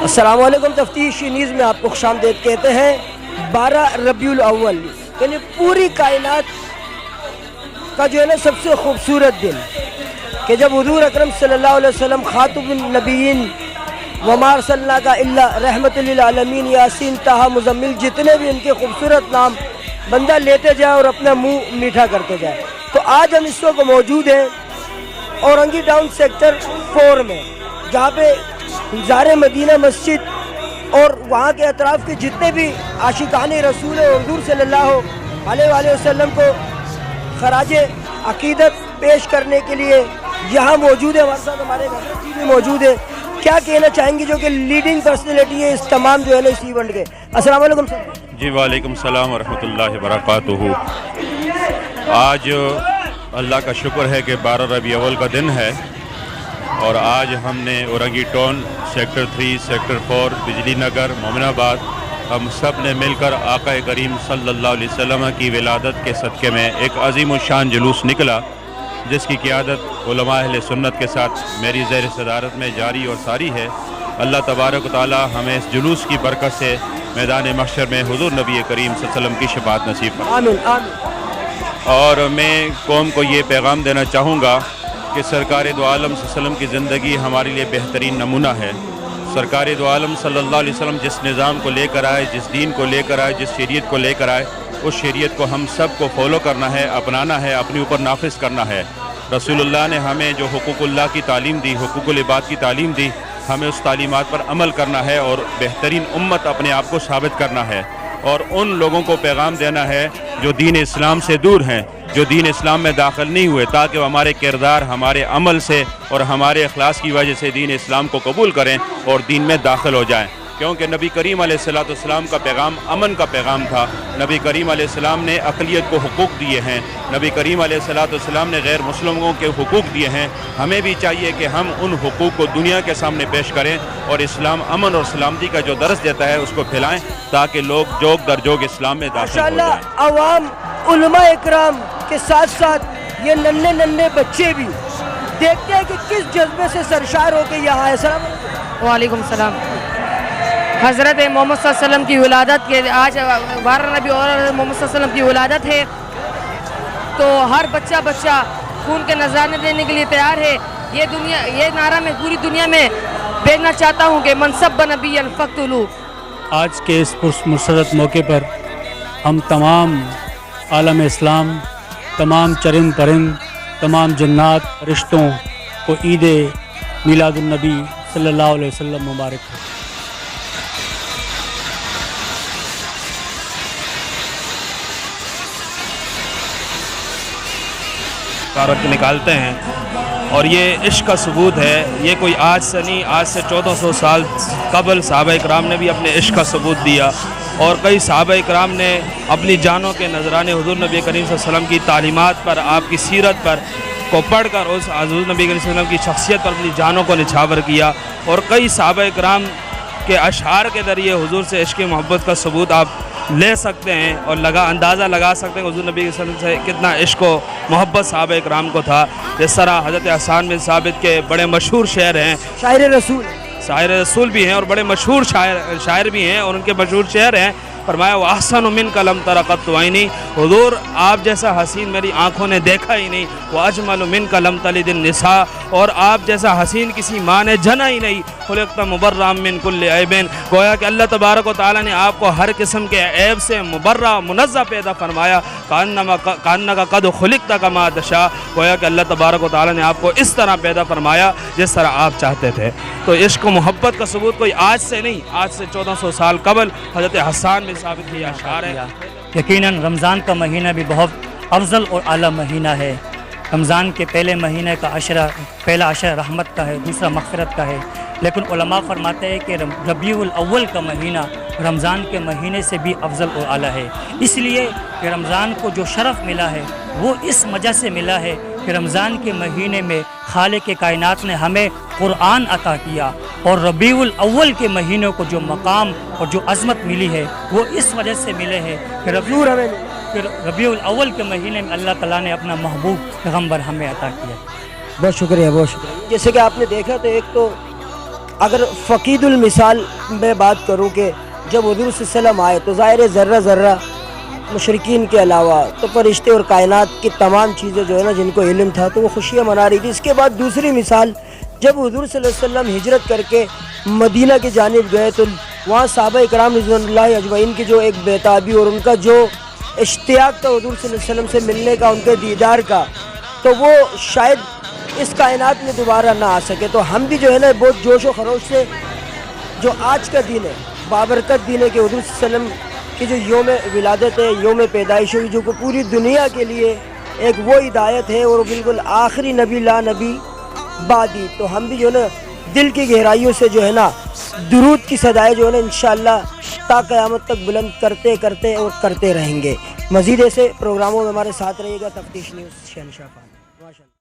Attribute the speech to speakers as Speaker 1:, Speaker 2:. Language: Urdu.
Speaker 1: السلام علیکم. تفتیش نیوز میں آپ کو خوش آمدید کہتے ہیں. 12 ربیع الاول یعنی پوری کائنات کا جو ہے نا سب سے خوبصورت دن کہ جب حضور اکرم صلی اللہ علیہ وسلم خاتم النبیین وما ارسلناک الا رحمت للعالمین یاسین طہ مزمل جتنے بھی ان کے خوبصورت نام بندہ لیتے جائے اور اپنا منہ میٹھا کرتے جائے. تو آج ہم اس وقت موجود ہیں اورنگی ٹاؤن سیکٹر 4 میں, جہاں پہ زار مدینہ مسجد اور وہاں کے اطراف کے جتنے بھی عاشقان رسول حضور صلی اللہ علیہ وآلہ وسلم کو خراج عقیدت پیش کرنے کے لیے یہاں موجود ہے. ہمارے ساتھ ہمارے حضرت جی بھی موجود ہے. کیا کہنا چاہیں گے جو کہ لیڈنگ پرسنالٹی ہے اس تمام جو ہے نا اس ایونٹ کے؟ السلام علیکم سر.
Speaker 2: جی وعلیکم السلام ورحمۃ اللہ وبرکاتہ. آج اللہ کا شکر ہے کہ 12 ربیع اول کا دن ہے اور آج ہم نے اورنگی ٹاؤن سیکٹر 3 سیکٹر 4 بجلی نگر مومن آباد ہم سب نے مل کر آقا کریم صلی اللہ علیہ وسلم کی ولادت کے صدقے میں ایک عظیم الشان جلوس نکلا, جس کی قیادت علماء اہل سنت کے ساتھ میری زیر صدارت میں جاری اور ساری ہے. اللہ تبارک و تعالی ہمیں اس جلوس کی برکت سے میدان محشر میں حضور نبی کریم صلی اللہ علیہ وسلم کی شفاعت نصیب فرمائے.
Speaker 1: آمین آمین.
Speaker 2: اور میں قوم کو یہ پیغام دینا چاہوں گا کہ سرکار دو عالم صلی اللہ علیہ وسلم کی زندگی ہمارے لیے بہترین نمونہ ہے. سرکار دو عالم صلی اللہ علیہ وسلم جس نظام کو لے کر آئے, جس دین کو لے کر آئے, جس شریعت کو لے کر آئے, اس شریعت کو ہم سب کو فالو کرنا ہے, اپنانا ہے, اپنے اوپر نافذ کرنا ہے. رسول اللہ نے ہمیں جو حقوق اللہ کی تعلیم دی, حقوق العباد کی تعلیم دی, ہمیں اس تعلیمات پر عمل کرنا ہے اور بہترین امت اپنے آپ کو ثابت کرنا ہے. اور ان لوگوں کو پیغام دینا ہے جو دین اسلام سے دور ہیں, جو دین اسلام میں داخل نہیں ہوئے, تاکہ وہ ہمارے کردار, ہمارے عمل سے اور ہمارے اخلاص کی وجہ سے دین اسلام کو قبول کریں اور دین میں داخل ہو جائیں. کیونکہ نبی کریم علیہ السلام کا پیغام امن کا پیغام تھا. نبی کریم علیہ السلام نے اقلیت کو حقوق دیے ہیں, نبی کریم علیہ السلام نے غیر مسلموں کے حقوق دیے ہیں. ہمیں بھی چاہیے کہ ہم ان حقوق کو دنیا کے سامنے پیش کریں اور اسلام امن اور سلامتی کا جو درس دیتا ہے اس کو پھیلائیں, تاکہ لوگ جوگ در جوگ اسلام میں داخل ہو
Speaker 1: ماشاءاللہ
Speaker 2: جائیں.
Speaker 1: عوام علماء اکرام کے ساتھ ساتھ یہ ننھے بچے بھی دیکھتے ہیں کہ کس جذبے سے سرشار ہو کے یہاں آئے. السلام علیکم.
Speaker 3: وعلیکم السلام. حضرت محمد صلی اللہ علیہ وسلم کی ولادت کے آج 12 ربیع الاول محمد صلی اللہ علیہ وسلم کی ولادت ہے, تو ہر بچہ خون کے نذرانے دینے کے لیے تیار ہے. یہ نعرہ میں پوری دنیا میں بھیجنا چاہتا ہوں کہ منصب نبی فقتلوہ.
Speaker 4: آج کے اس پرمسرت موقع پر ہم تمام عالم اسلام, تمام چرند پرند, تمام جنات رشتوں کو عید میلاد النبی صلی اللہ علیہ وسلم مبارک ہو.
Speaker 5: کارت نکالتے ہیں اور یہ عشق کا ثبوت ہے. یہ کوئی آج سے نہیں, آج سے 1400 سال قبل صحابہ اکرام نے بھی اپنے عشق کا ثبوت دیا, اور کئی صحابہ اکرام نے اپنی جانوں کے نذرانے حضور نبی کریم صلی اللہ علیہ وسلم کی تعلیمات پر, آپ کی سیرت پر کو پڑھ کر اس حضور نبی کریم صلی اللہ علیہ وسلم کی شخصیت پر اپنی جانوں کو نچھاور کیا. اور کئی صحابہ اکرام کے اشعار کے ذریعے حضور سے عشق محبت کا ثبوت آپ لے سکتے ہیں اور اندازہ لگا سکتے ہیں حضور نبی صلی اللہ علیہ وسلم سے کتنا عشق و محبت صحابہ اکرام کو تھا. جس طرح حضرت حسان بن ثابت کے بڑے مشہور شعر ہیں, شاعر رسول بھی ہیں اور بڑے مشہور شاعر بھی ہیں, اور ان کے مشہور شعر ہیں. فرمایا وَأَحْسَنُ مِنْكَ لَمْ تَرَ قَطُّ عَيْنِي, حضور آپ جیسا حسین میری آنکھوں نے دیکھا ہی نہیں. وَأَجْمَلُ مِنْكَ لَمْ تَلِدِ النِّسَاء, اور آپ جیسا حسین کسی ماں نے جنا ہی نہیں. خُلِقْتَ مُبَرًّا مِنْ كُلِّ عَيْبٍ, گویا کہ اللہ تبارک و تعالیٰ نے آپ کو ہر قسم کے عیب سے مبرّہ منزہ پیدا فرمایا. کَأَنَّكَ قَدْ خُلِقْتَ كَمَا تَشَاءُ, گویا کہ اللہ تبارک و تعالیٰ نے آپ کو اس طرح پیدا فرمایا جس طرح آپ چاہتے تھے. تو عشق و محبت کا ثبوت کوئی آج سے نہیں, آج سے 1400 سال قبل حضرت حسان بن ثابت کی اشعار ہے.
Speaker 4: یقیناً رمضان کا مہینہ بھی بہت افضل اور اعلیٰ مہینہ ہے. رمضان کے پہلے مہینے کا پہلا عشرہ رحمت کا ہے, دوسرا مغفرت کا ہے. لیکن علماء فرماتے ہیں کہ ربیع الاول کا مہینہ رمضان کے مہینے سے بھی افضل اور اعلیٰ ہے. اس لیے کہ رمضان کو جو شرف ملا ہے وہ اس وجہ سے ملا ہے کہ رمضان کے مہینے میں خالق کائنات نے ہمیں قرآن عطا کیا, اور ربیع الاول کے مہینوں کو جو مقام اور جو عظمت ملی ہے وہ اس وجہ سے ملے ہے کہ ربیع الاول کے مہینے میں اللہ تعالیٰ نے اپنا محبوب پیغمبر ہمیں عطا کیا.
Speaker 1: بہت شکریہ, بہت شکریہ. جیسے کہ آپ نے دیکھا تو ایک تو اگر فقید المثال میں بات کروں کہ جب حضور صلی اللہ علیہ وسلم آئے تو ظاہر ذرہ ذرہ مشرکین کے علاوہ تو فرشتے اور کائنات کی تمام چیزیں جو ہے نا جن کو علم تھا تو وہ خوشیاں منا رہی تھی۔ اس کے بعد دوسری مثال، جب حضور صلی اللہ علیہ وسلم ہجرت کر کے مدینہ کی جانب گئے تو وہاں صحابہ اکرام رضوان اللہ اجمعین کی جو ایک بیتابی اور ان کا جو اشتیاق تھا حضور صلی اللہ علیہ وسلم سے ملنے کا، ان کے دیدار کا، تو وہ شاید اس کائنات میں دوبارہ نہ آ سکے۔ تو ہم بھی جو ہے نا بہت جوش و خروش سے جو آج کا دن ہے، بابرکت دن ہے کہ حضور صلی اللہ علیہ وسلم کی جو یوم ولادت ہے، یوم پیدائش ہوئی، جو کہ پوری دنیا کے لیے ایک وہ ہدایت ہے اور بالکل آخری نبی لا نبی بعدی، تو ہم بھی جو ہے نا دل کی گہرائیوں سے جو ہے نا درود کی صدائیں جو ہے نا انشاءاللہ تا قیامت تک بلند کرتے کرتے اور کرتے رہیں گے۔ مزید ایسے پروگراموں میں ہمارے ساتھ رہیے گا۔ تفتیش نیوز، شہنشاہ خان۔